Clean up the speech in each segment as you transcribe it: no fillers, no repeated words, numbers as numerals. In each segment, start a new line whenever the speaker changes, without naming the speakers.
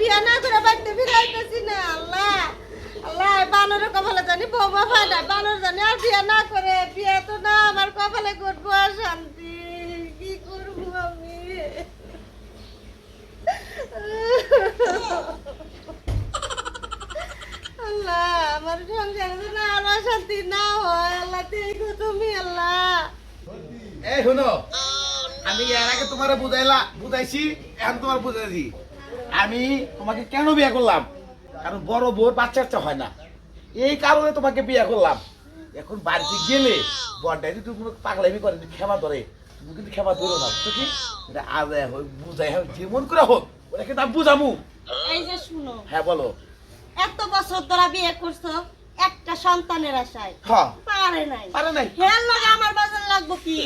বিয়া না করে বাড়িতে ফিরাইতেছি না আল্লাহ আল্লাহ বানরের কপালে জানি বৌমা ফাটা বানর জানি আর বিয়া না করে বিয়া তো না আমার কপালে করবো আর শান্তি কি করবো আমি আল্লাহ আমার সংসারে না আর অশান্তি না হয় আল্লাহ দেখো তুমি আল্লাহ
এই শোনো আমি এর আগে তোমারে বুঝাইছি এখন তোমার বুঝাইছি আমি তোমাকে কেন বিয়ে করলাম কারণ বড় বউর বাচ্চা হয় না এই কারণে তোমাকে বিয়ে করলাম এখন বাড়িতে গেলে বড়টাই যদি কোনো পাগলামি করে ক্ষমা ধরে তুমি কিন্তু ক্ষমা ধরো না বুঝছো কি এটা আদায় হোক বুঝাই হোক যেমন করে হোক ওরা কিন্তু আমি বুঝামু
এই যে শুনো
হ্যাঁ বলো
এত বছর ধরে বিয়ে করছো একটা সন্তানের আশায়
হ্যাঁ
পারে নাই
হ্যাঁ
লাগে আমার বাজার লাগবো কি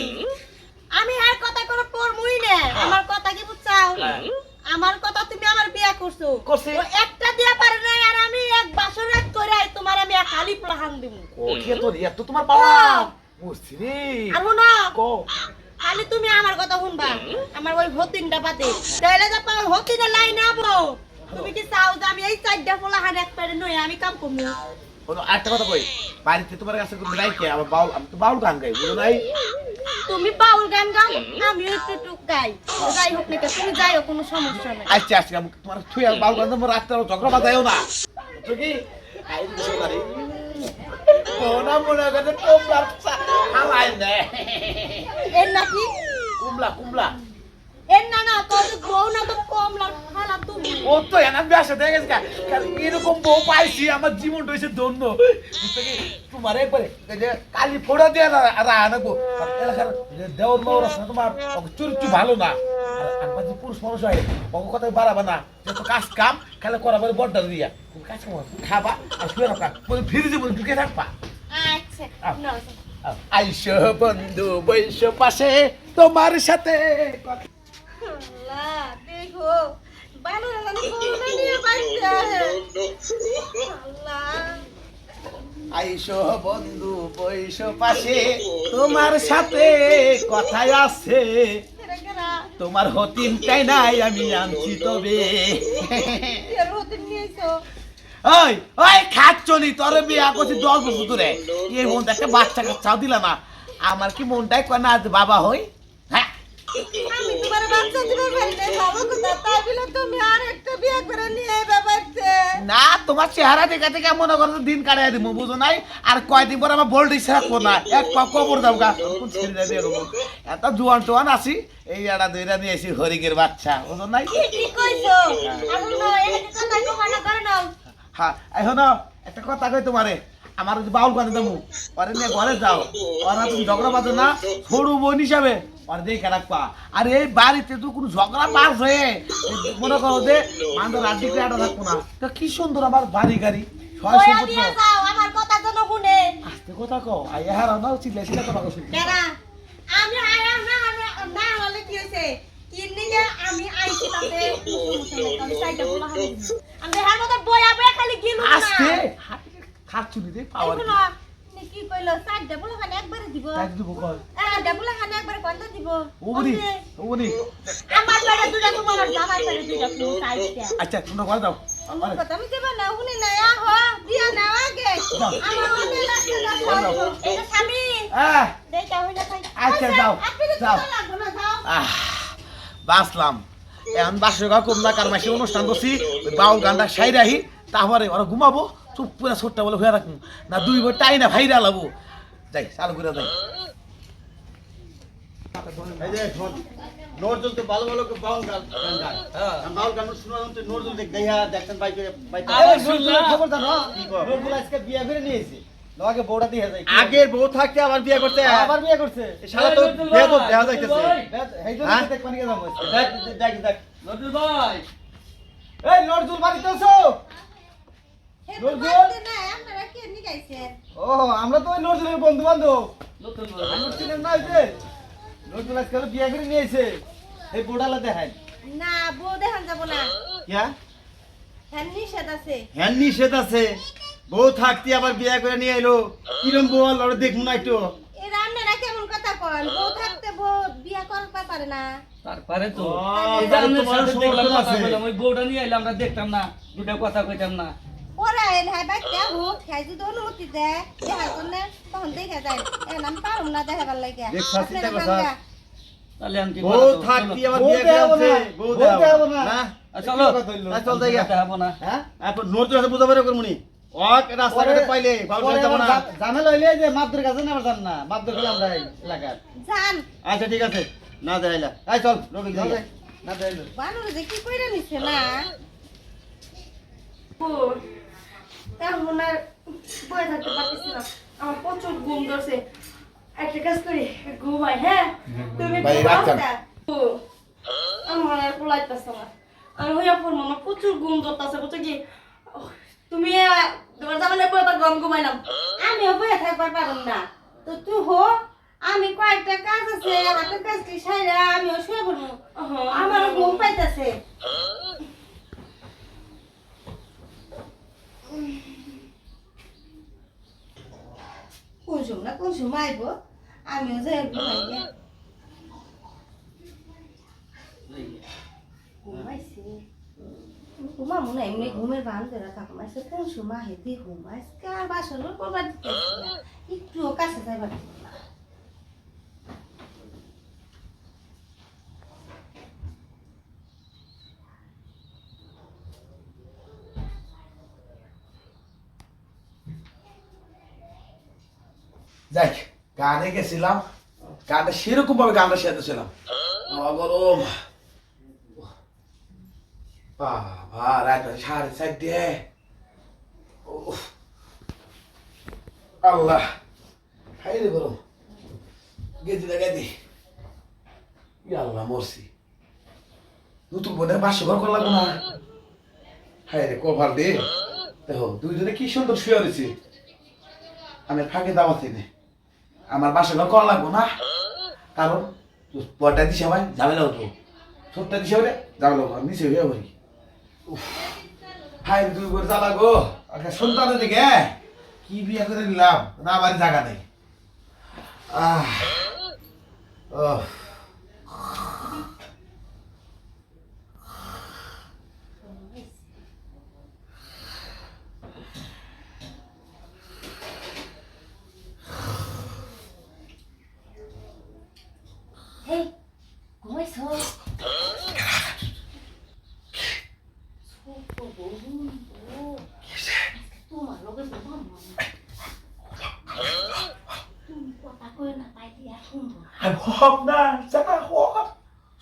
আমি আর কথা করে পড়মুই না আমার কথা কি বুঝছাও আমার কথা তুমি আমার বিয়ে করছো
করছি।
ও একটা দিয়া পারে নাই আর আমি এক বাসর রাত করে তোমার আমি এক খালি প্লাহান দিব
ও কে তো এত তোমার পাওয়া বুঝছি রে
আর শুনো
কো
খালি তুমি আমার কথা শুনবা আমার ওই হতিনটা পাতে তাইলে যা পাও হতিনে লাইন আবো তুমি কি চাও যে আমি এই চারটা প্লাহান এক পারে নই আমি কাম করবো
কোনো একটা কথা কই বাড়িতে তোমার কাছে কোনো রাইকে আমার বাউল আমি তো বাউল গান গাই বুঝো নাই
তুমি বাউল গান গাও আমি একটু টুক গাই যাই হোক না তুমি যাইও কোনো সমস্যা নাই
আচ্ছা আচ্ছা আমি তোমার থুই আর বাউল গান তোমার রাত্রে ঝগড়া বাজায়ও না বুঝছো কি আই দিছো গাড়ি কোনা মনে করে কোমলা হালাই নে
এর নাকি
কুমলা
এর না না তো বউ না তো কম লাগালা তুমি
ও তো এনা বেশে দেখে গেছে কারণ এরকম বউ পাইছি আমার জীবনটা হইছে ধন্য বুঝছো কি তোমার একবারে যে কালি ফোড়া দিয়ে রাখবো এলাকার দেওর মাওর আছে না তোমার চরিত্র ভালো না আর আমার যে পুরুষ মানুষ হয় ওকে কথাই বাড়াবা না যত কাজ কাম খেলে করাবে বড্ডা দিয়া তুমি কাজ কাম খাবা আর শুয়ে রাখা বলে ফিরে যাবো ঢুকে থাকবা
আচ্ছা না
আইসো বন্ধু বৈশ পাশে তোমার সাথে
আল্লাহ দেখো বানর জানি কোন নিয়ে বাইতে আল্লাহ
আইসো বন্ধু বৈশ পাশে তোমার সাথে কথাই আছে
কেরা কেরা
তোমার হতিনটাই নাই আমি আনছি তবে
এর হতিন নিয়েছো
ওই ওই খাচ্ছনি তোর বিয়া করছি 10 বছর ধরে এই মন একটা বাচ্চা কাচ্চাও দিলা না আমার কি মনটাই কয় না আজ বাবা হই হ্যাঁ
আমি তোমার বাচ্চা দিবে ফেলতে ভালো কথা তাই বলে তুমি আর একটা বিয়ে করে নিয়ে বাবাতে
না তোমার চেহারা দেখে থেকে মনে করো দিন কাটাই দিব বুঝো নাই আর কয়দিন পর আমার বোল্ড ইচ্ছা রাখবো না এক কবর দাও গা ছেড়ে দিয়ে দেবো এত জোয়ান টোয়ান আছি এই একটা দুইটা নিয়ে এসি হরিকের বাচ্চা বুঝো নাই
কি কইছো এখন না এই কথা কমানা করে নাও
হ্যাঁ এখন একটা কথা কই তোমারে আমার যে বাউল গানে দেবো ওরে নিয়ে ঘরে যাও ওরা তুমি ঝগড়া বাঁধো না সরু বোন হিসাবে ওরা দেখে রাখবা আর এই বাড়িতে তো কোনো ঝগড়া পাস হয়ে মনে করো যে মান্দ রাজ্যে আটা থাকবো না তা কি সুন্দর আমার বাড়ি গাড়ি ছয়
ওয়া
সম্পত্তি
দিয়ে যাও আমার কথা যেন শুনে
আস্তে কথা কও আই হারা না চিল্লা চিল্লা কথা কও
কেরা আমি আয়া না না হলে কি হইছে কিন্নিকে আমি আইছি তাতে আমি সাইডে বলা হানি আমি হার মত বয়া বয়া খালি গিলু না
আস্তে খাচ্ছুনি দে পাওয়ার
এখন নি কি কইলো সাইডে বলা খালি একবারে দিব
তাই দিব কই
ডাবলা খালি একবারে কোনটা দিব
ওবনি
আমার পেটে দুটা তোমার জামাই পেটে দুটা তুমি সাইডে
আচ্ছা তোমরা ঘরে যাও
আমার কথা আমি দেব না শুনি না আহো দিয়া না আগে আমার মনে লাগছে না এটা স্বামী দেইতা হইনা খাই
আচ্ছা যাও যাও বাসলাম এখন বাসা কম না কার মাসে অনুষ্ঠান করছি ওই বাউল গানটা সাই রাহি তারপরে ওরা ঘুমাবো চুপ পুরা ছোট্টা বলে হয়ে রাখবো না দুই বই টাই না ভাইরা লাবো যাই চালু করে যাই
এই যে নজরুল তো ভালো ভালো বাউল গান গায় আমি বাউল গান শুনলাম তো নজরুল দেখ দেয়া দেখছেন বাইকে
খবর জানো
কি কর?
নজরুল আজকে বিয়ে করে নিয়েছে তোমাকে বউটা দিয়ে যায়
আগের বউ থাকতে আবার বিয়ে করতে
আবার বিয়ে করছে
এই শালা তো বিয়ে তো দেখা যাইতেছে
এই জন্য
হ্যাঁ?
দেখবানি কে যাবো
দেখ দেখ দেখ
নজরুল ভাই
এই নজরুল বাড়িতে আছো নজরুল
না আপনারা কে নি গাইছেন
ও আমরা তো ওই নজরুলের বন্ধু বান্ধব
নতুন
আমরা ছিলেন না যে নজরুল আজকে বিয়ে করে নিয়েছে এই বউডালা দেখায়
না বউ দেখান যাব না
কিয়া
হ্যাঁ নিষেধ আছে
হ্যাঁ নিষেধ আছে বউ থাকতে আবার বিয়ে করে নিয়ে এলো কিরম বউ আর দেখুন না একটু
এই রান্নারা কেমন কথা কন বউ থাকতে বউ বিয়া করতে পারে না
তারপরে তো
ও,
এই যে
তাহলে
আপনার
তোমার
সাথে দেখলাম
সমর্থন
কথা
আছে।
বললাম, ওই বউটা নিয়ে এলাম, আমরা দেখতাম না, দুটা কথা কইতাম না।
ওরা এন হাই বাচ্চা হোক খাই যদি অনুমতি দেয় দেখার জন্য তখন দেখা যায় এখন আমি পারুম না দেখাবার লাগে
দেখছা, চিন্তা
আপনারা
করছা?
ভাঙ্গা।
তাহলে আমি কি
বউ
বলতো?
থাকতি
চলো।
আবার
বউ
বিয়ে
দেখাবো
করছে,
না,
বউ
বউ দেখাবো
দেখাবো
না।
না।
চলো
চল যাই গা।
কথা হবো না।
হ্যাঁ
এখন নজরুল আছে বুঝাবে করমুনি ওক রাস্তাঘাটে পাইলে ভালো
পরে
যাব
আবার
না।
ঝামেলা হইলে যে মাদ্রের কাছে না আবার যান না মাদ্র খেলে আমরা এই এলাকার
জান
আচ্ছা ঠিক আছে না যাইলা আই চল রবি যাই
না যাইলো
বানর যে কি কইরা নিছে না তেমন আর বয়ে থাকতে পারতেছি না আমার প্রচুর ঘুম ধরছে একটা কাজ করি ঘুমাই হ্যাঁ তুমি
ভাই, রাখতাম।
আমার আর পোলাইতেছে না আমি হইয়া পড়বো না প্রচুর ঘুম ধরতেছে বুঝছো কি তুমি তোমার জামানে বয়ে তো গম ঘুমাইলাম আমিও বয়ে থাকবার পারুম না তো তুই হো আমি কয়েকটা কাজ আছে হাতের কাজ কি সাইরা আমিও শুয়ে পড়বো আমারও ঘুম পাইতেছে কোন সময় আইব আমিও যাই ঘুমাই ঘুমাইছি ঘুমাবো না এমনি ঘুমের বান ধরে থাকো মাইছে কোন সময় হেদি ঘুমাইছ কার বাসন করবার দিতেছি না একটুও কাছে যাইবার দিত না
যাই গানে গেছিলাম গানটা সেরকম ভাবে গানটা সেরেছিলাম বাবা গরম বাবা রাত 4:30 উফ, আল্লাহ হাই রে গরম গেছি না গেছি আল্লাহ মরছি নতুন বোনের বাসে ঘর করলাম না হাই রে কভার দে দেখো দুইজনে কি সুন্দর শুয়ে রয়েছে আমি ফাঁকে দাওয়াতে নে আমার বাসা ঘর করা লাগবো না কারণ বড়টা দিছে ভাই ঝামেলা হতো ছোটটা দিছে বলে ঝামেলা হতো নিচে হয়ে পড়ি হাই দুই করে জ্বালা গো একটা সন্তানের দিকে কি বিয়ে করে নিলাম না বাড়ি জায়গা নেই ওহ
Hey, ঘুমাইছ তোমার লগে তুমি কথা কই না তাই দিয়া শুনবো
আমি হব না জায়গা হব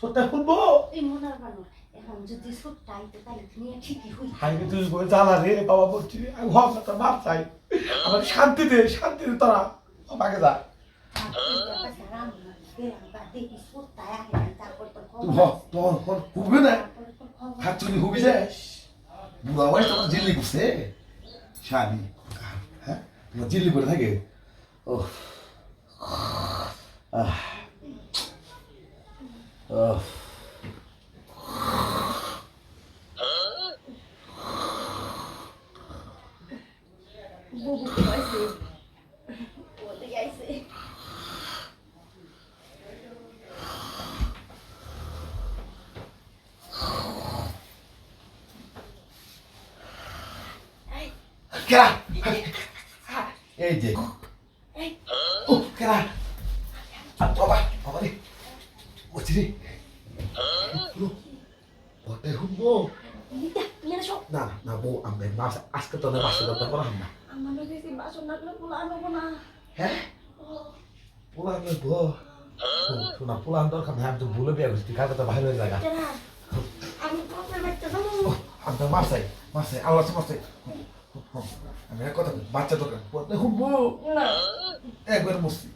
সত্যি শুনবো
এই মনার বানো এখন যদি সুটটা আইতে তাহলে তুমি ঠিকই হই
হাই তুই করে জ্বালা রে বাবা বলছি আমি হব না তোর বাপ চাই আমার শান্তি দে তোরা আমাকে যা তোর হুবি না খাচ্ছুনি হুবি যে বুড়া বয়স তোমার জিল্লি করছে শানি হ্যাঁ তোমার জিল্লি করে থাকে ও
বুবু কইছে ওতে গাইছে
কেরা এই যে ও কেরা আর বাবা রে বলছি রে বটে হুবো
তুমি না সব
না না বউ আমি মাছ আজকে তো না বাসে দরকার করা না
আমার লগে যে বাসন লাগলো পোলা আনবো না
হ্যাঁ পোলা বউ শোনা পোলা দরকার না আমি তো ভুলে বিয়ে করছি কালকে তো বাইরে হয়ে জায়গা
কেনা আমি প্রথমে বাচ্চা যাবো
আমি তো মাছাই আল্লাহ মাছাই আমি এক কথা বাচ্চা দরকার বলতে হুবো
না
একবার মস্তি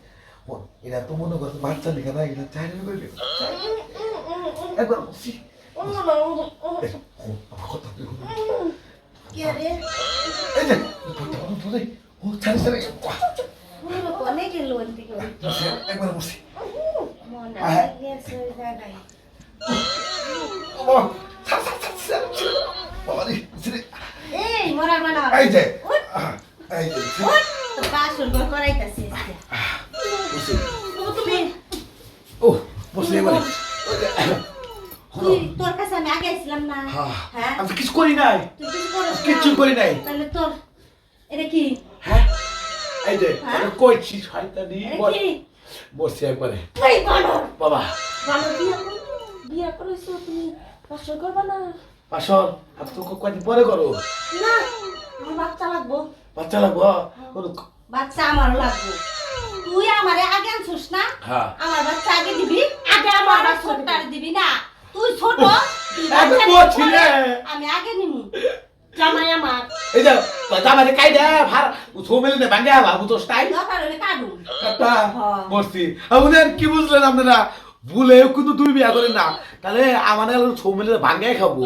এরা তো মনে করছে বাচ্চা লিখে না এগুলো চাইলে করবে একবার মস্তি আমার কথা তুই শুনবি।
কে রে
এই যে ও ছাড়ে
মনে কোনে গেল ওদিকে
একবার মস্তি
মনে গেছে জায়গায়
বাবা রে
এই মরার বানা
এই যে
উঠ
এই যে
উঠ তো বাসন করাইতাছিস
বুঝছি
তুমি
মানে
তুই তোর কাছে আমি আগে আইছিলাম না হ্যাঁ
আমি তো কিছু করি নাই,
তুই কিছু করিস না।
কিচ্ছু করি নাই।
তাহলে তোর এটা কি
হ্যাঁ এই যে
হ্যাঁ?
আমি কইছি শয়তানি
এটা কি
বসে একবারে
তুই বানর
বাবা
বানর বিয়া করেছো তুমি কষ্ট করবা না
পাশর আর তো কয়দিন পরে করো
না আমার বাচ্চা লাগবো
বাচ্চা লাগবো
বাচ্চা আমারও লাগবো তুই আমারে আগে আনছিস না
হ্যাঁ
আমার বাচ্চা আগে দিবি আগে আমার ছোটটারে দিবি না তুই ছোট তুই
এত
বাচ্চা
বড়
নিবি
ছিলে।
পরে, আমি আগে নিমু জামাই আমার
এই যে জামাই কাই দে ভার ছোমেলে নে ভাঙ্গা বাবু তো স্টাইল
দরকার হলে কাটু
কাটা
হ্যাঁ।
বসছি আমাদের কি বুঝলেন আপনারা ভুলেও কিন্তু তুই বিয়া করেন না তাহলে আমাদের ছোমেলে ভাঙ্গাই খাবো